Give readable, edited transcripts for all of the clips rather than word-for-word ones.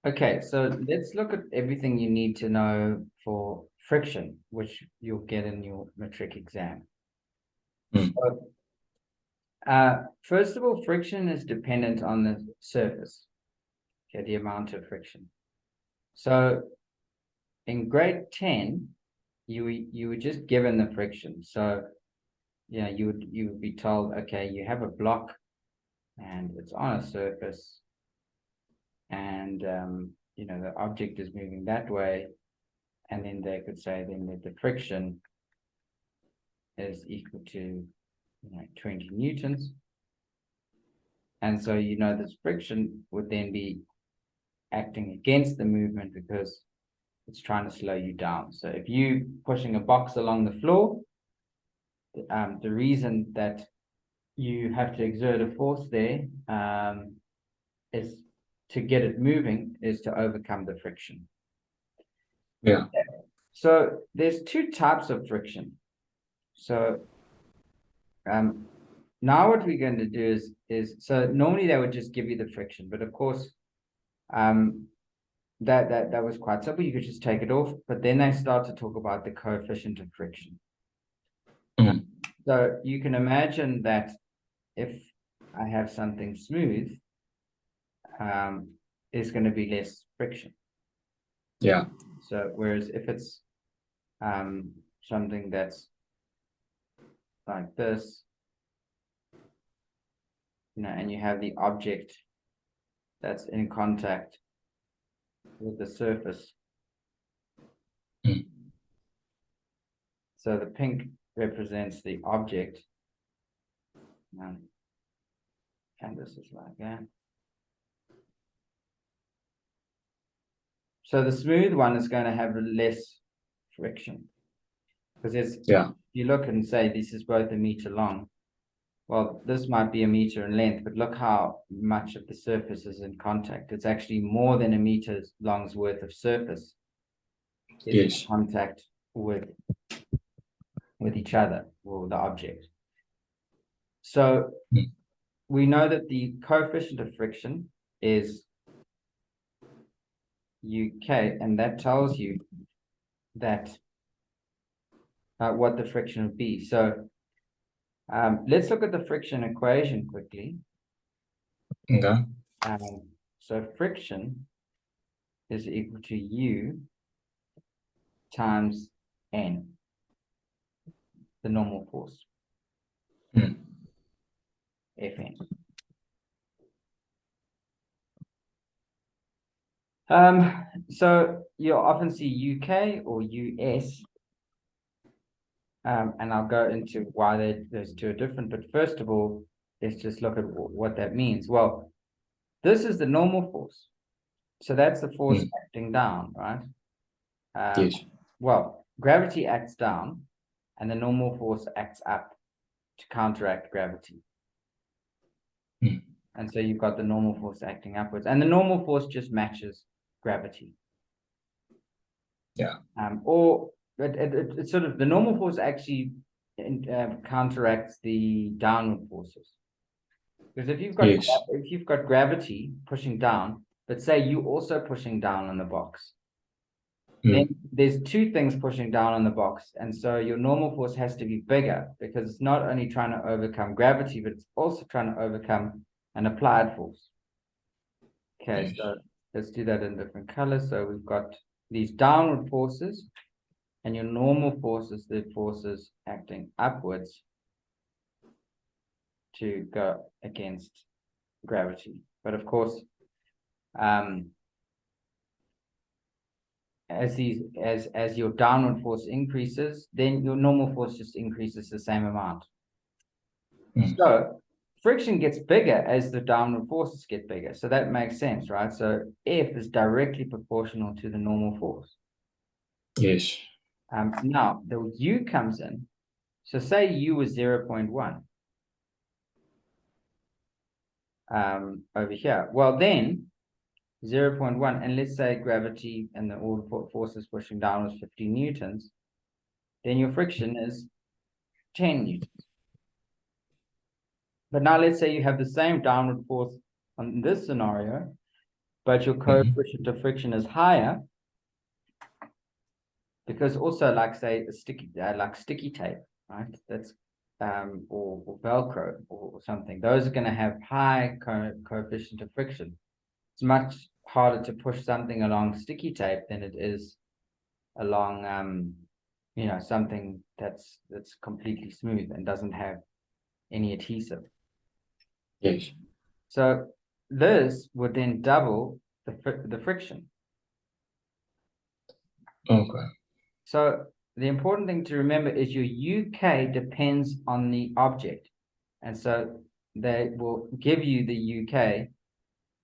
Okay, so let's look at everything you need to know for friction, which you'll get in your matric exam. Mm. So, first of all, friction is dependent on the surface, okay, the amount of friction. So in grade 10, you were just given the friction. So yeah, you would be told, okay, you have a block and it's on a surface, and the object is moving that way, and then they could say then that the friction is equal to 20 newtons. And so this friction would then be acting against the movement because it's trying to slow you down. So if you pushing a box along the floor, the reason that you have to exert a force there is to get it moving, is to overcome the friction. Yeah. So there's two types of friction. So now what we're going to do is so normally they would just give you the friction, but of course that was quite simple. You could just take it off, but then they start to talk about the coefficient of friction. Mm. So you can imagine that if I have something smooth, there's going to be less friction. Yeah. So whereas if it's something that's like this, and you have the object that's in contact with the surface. Mm. So the pink represents the object, and this is like that. So the smooth one is going to have less friction, because you look and say this is both a meter long. Well, this might be a meter in length, but look how much of the surface is in contact. It's actually more than a meter long's worth of surface is in contact with each other or the object. So we know that the coefficient of friction is UK, and that tells you that what the friction would be. So let's look at the friction equation quickly. Okay. So friction is equal to U times N, the normal force, Fn. So you'll often see UK or US, and I'll go into why those two are different. But first of all, let's just look at what that means. Well, this is the normal force. So that's the force acting down, right? Yes. Well, gravity acts down, and the normal force acts up to counteract gravity. And so you've got the normal force acting upwards, and the normal force just matches gravity. Yeah. Or it's sort of the normal force actually counteracts the downward forces. Because if you've got gravity pushing down, but say you also pushing down on the box, then there's two things pushing down on the box, and so your normal force has to be bigger because it's not only trying to overcome gravity, but it's also trying to overcome an applied force. Okay, so let's do that in different colors. So we've got these downward forces, and your normal force is the forces acting upwards to go against gravity. But of course, as your downward force increases, then your normal force just increases the same amount. So friction gets bigger as the downward forces get bigger. So that makes sense, right? So F is directly proportional to the normal force. Yes. Now the U comes in. So say U was 0.1 over here. Well, then 0.1, and let's say gravity and all the forces pushing down was 50 newtons, then your friction is 10 newtons. But now let's say you have the same downward force on this scenario, but your coefficient of friction is higher, because also, like say a sticky tape, right? That's or Velcro or something. Those are going to have high coefficient of friction. It's much harder to push something along sticky tape than it is along something that's completely smooth and doesn't have any adhesive. Yes. So this would then double the friction. Okay. So the important thing to remember is your UK depends on the object. And so they will give you the UK,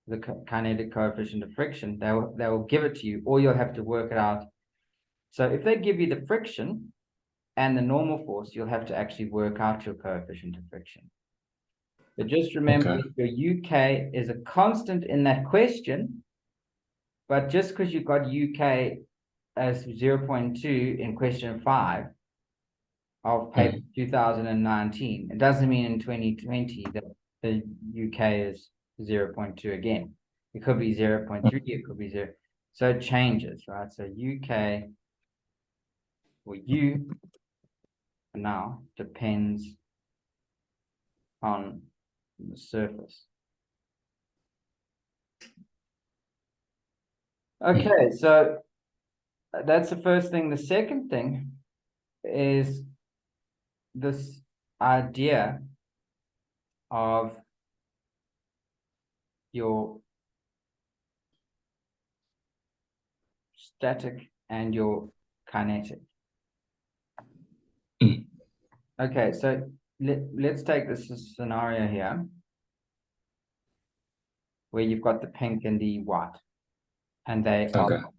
the kinetic coefficient of friction. They will give it to you, or you'll have to work it out. So if they give you the friction and the normal force, you'll have to actually work out your coefficient of friction. But just remember that your UK is a constant in that question, but just because you've got UK as 0.2 in question 5 of paper 2019, it doesn't mean in 2020 that the UK is 0.2 again. It could be 0.3, it could be 0. So it changes, right? So UK or U now depends on the surface. Okay, so that's the first thing. The second thing is this idea of your static and your kinetic. Okay, so let's take this scenario here where you've got the pink and the white, and they are,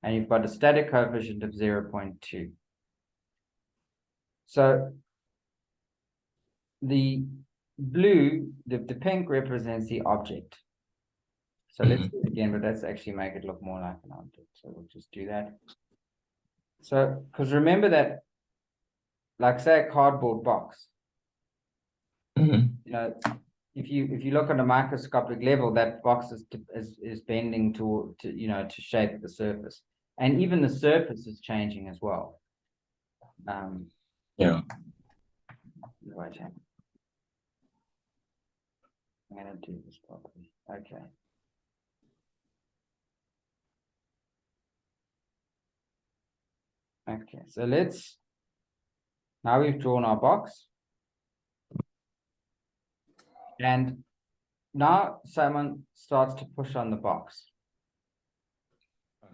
and you've got a static coefficient of 0.2. So the blue, the pink represents the object. So let's do it again, but let's actually make it look more like an object. So we'll just do that. So, because remember that, like say a cardboard box, if you look at a microscopic level, that box is bending to shape the surface, and even the surface is changing as well. Yeah. Right hand. I'm gonna do this properly. Okay. Okay, so now we've drawn our box. And now someone starts to push on the box.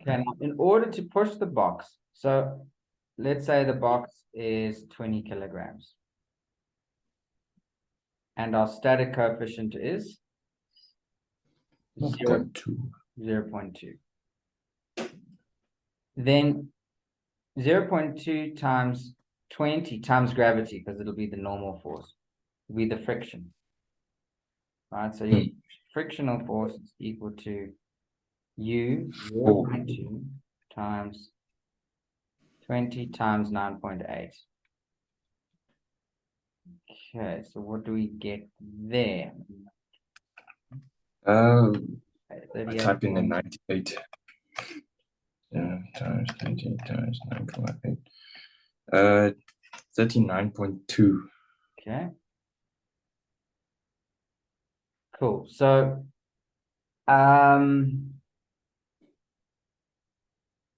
Okay, now in order to push the box, so let's say the box is 20 kilograms. And our static coefficient is 0.2. Then 0.2 times 20 times gravity, because it'll be the normal force, will be the friction. Right, so your frictional force is equal to U 0.2 times 20 times 9.8. Okay, so what do we get there? I type in the 98. Times 20 times 9.8. 39.2. Okay. Cool. So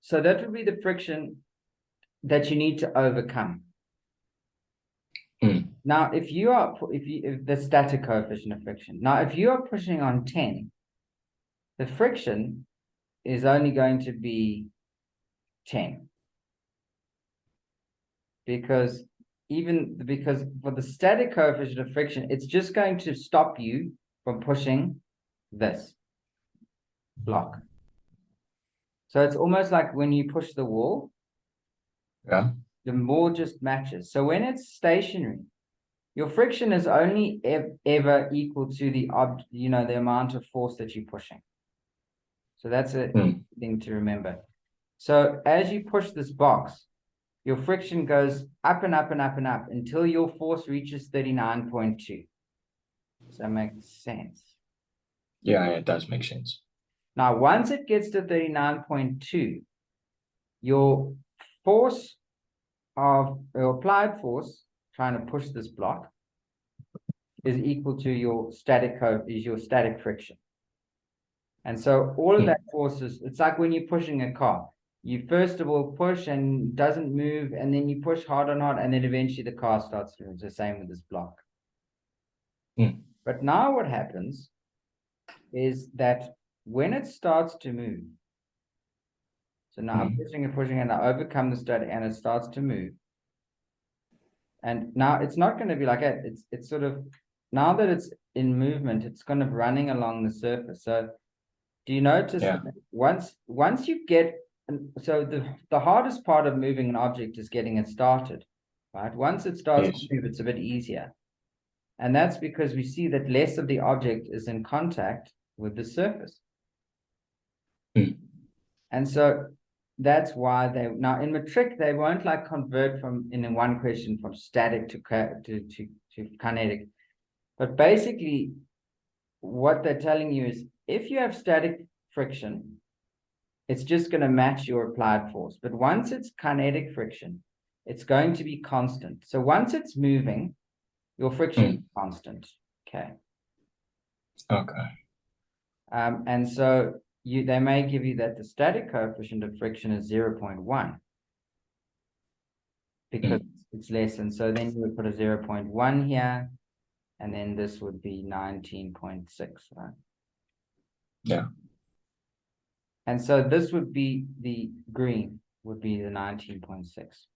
so that would be the friction that you need to overcome. Now, if the static coefficient of friction, now if you are pushing on 10, the friction is only going to be 10. Because for the static coefficient of friction, it's just going to stop you from pushing this block. So it's almost like when you push the wall, the wall just matches. So when it's stationary, your friction is only ever equal to the amount of force that you're pushing. So that's a thing to remember. So as you push this box, your friction goes up and up and up and up until your force reaches 39.2. Does that make sense? Yeah, it does make sense. Now, once it gets to 39.2, your force of your applied force trying to push this block is equal to your static friction. And so all of that force is, it's like when you're pushing a car. You first of all push and doesn't move, and then you push hard and hard, and then eventually the car starts to move. It's the same with this block. But now what happens is that when it starts to move, so now I'm pushing and I overcome the static and it starts to move. And now it's not going to be like that. It's sort of, now that it's in movement, it's kind of running along the surface. So do you notice that once you get, so the hardest part of moving an object is getting it started, right? Once it starts to move, it's a bit easier. And that's because we see that less of the object is in contact with the surface. And so that's why now in matric, they won't like convert from, in one question, from static to kinetic. But basically, what they're telling you is if you have static friction, it's just going to match your applied force. But once it's kinetic friction, it's going to be constant. So once it's moving, your friction is constant. Okay. And so they may give you that the static coefficient of friction is 0.1 because it's less. And so then you would put a 0.1 here, and then this would be 19.6, right? Yeah. And so this would be the green, would be the 19.6.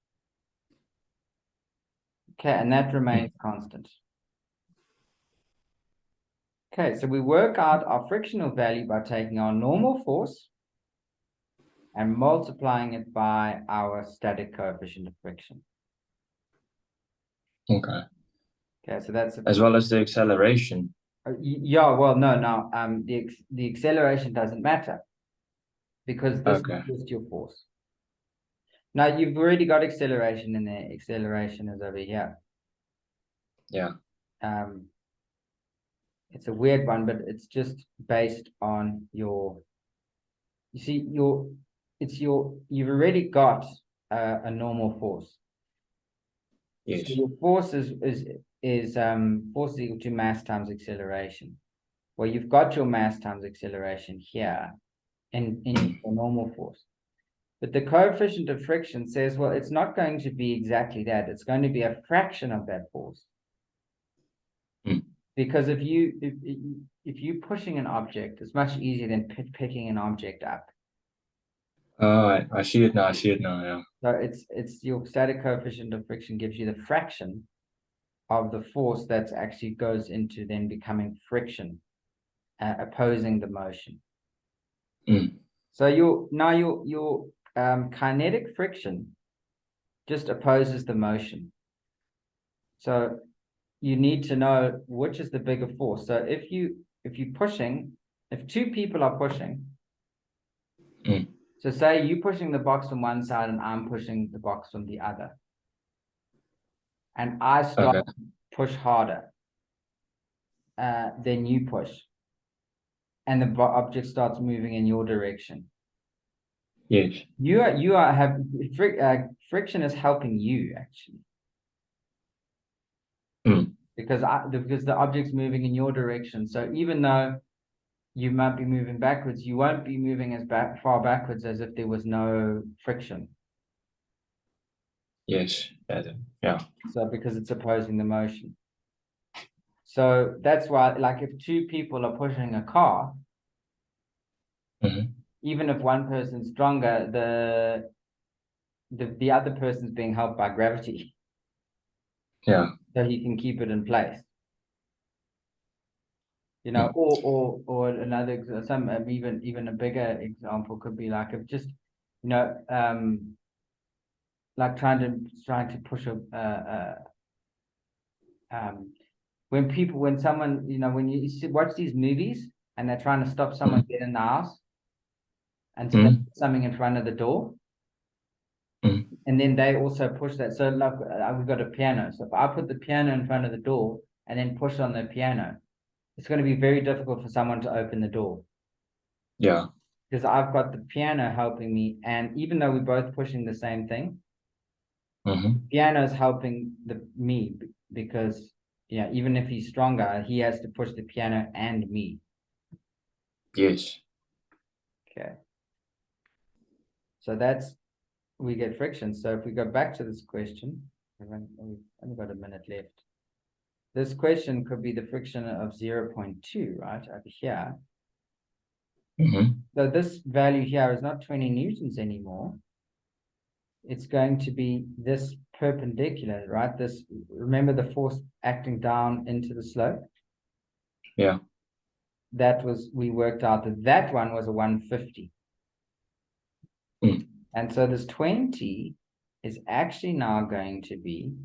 Okay, and that remains constant. Okay, so we work out our frictional value by taking our normal force and multiplying it by our static coefficient of friction. Okay, so that's as well as the acceleration. Yeah, well, no, the acceleration doesn't matter because this is just your force. Now you've already got acceleration in there. Acceleration is over here. Yeah. It's a weird one, but it's just based on your, you see, you've already got a normal force. Yes. So your force is force equal to mass times acceleration. Well, you've got your mass times acceleration here in your normal force. But the coefficient of friction says, well, it's not going to be exactly that. It's going to be a fraction of that force. Because if you're pushing an object, it's much easier than picking an object up. Oh, I see it now. Yeah. So it's your static coefficient of friction gives you the fraction of the force that actually goes into then becoming friction, opposing the motion. So your kinetic friction just opposes the motion. So you need to know which is the bigger force. So if two people are pushing, so say you pushing the box from one side and I'm pushing the box from the other, and I start to push harder than you push, and the object starts moving in your direction. Yes. Friction is helping you actually. Because the object's moving in your direction. So even though you might be moving backwards, you won't be moving as far backwards as if there was no friction. Yes. Yeah. So because it's opposing the motion. So that's why, like, if two people are pushing a car, even if one person's stronger, the other person's being helped by gravity. Yeah. So he can keep it in place. You know, or another even a bigger example could be like if just, you know, like trying to push when someone, you know, when you watch these movies and they're trying to stop someone getting in the house, and so they put something in front of the door, and then they also push that. So like we've got a piano. So if I put the piano in front of the door and then push on the piano, it's going to be very difficult for someone to open the door. Yeah. Because I've got the piano helping me, and even though we're both pushing the same thing, piano is helping me because even if he's stronger, he has to push the piano and me. Yes. Okay. So we get friction. So if we go back to this question, we've only got a minute left. This question could be the friction of 0.2, right, over here. So this value here is not 20 newtons anymore. It's going to be this perpendicular, right? Remember the force acting down into the slope? Yeah. We worked out that one was a 150. And so this 20 is actually now going to be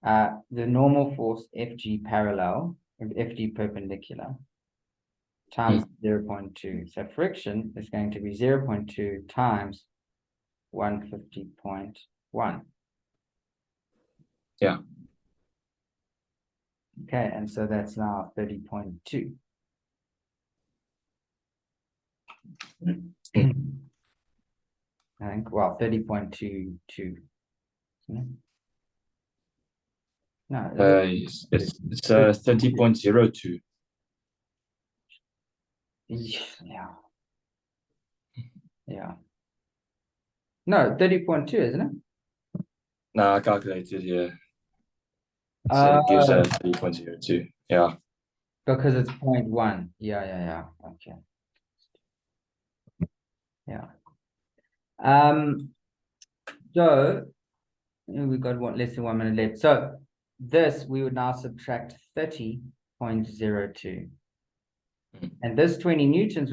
the normal force FG parallel, FG perpendicular, times 0.2. So friction is going to be 0.2 times 150.1. Yeah. Okay, and so that's now 30.2. I think, well, 30.22. No, it's 30.02. Yeah. Yeah. No, 30.2, isn't it? No, I calculated, yeah. So it gives 30.02. Yeah. Because it's 0.1. Yeah. Okay. Yeah. So we got less than 1 minute left. So this we would now subtract 30.02. And this 20 newtons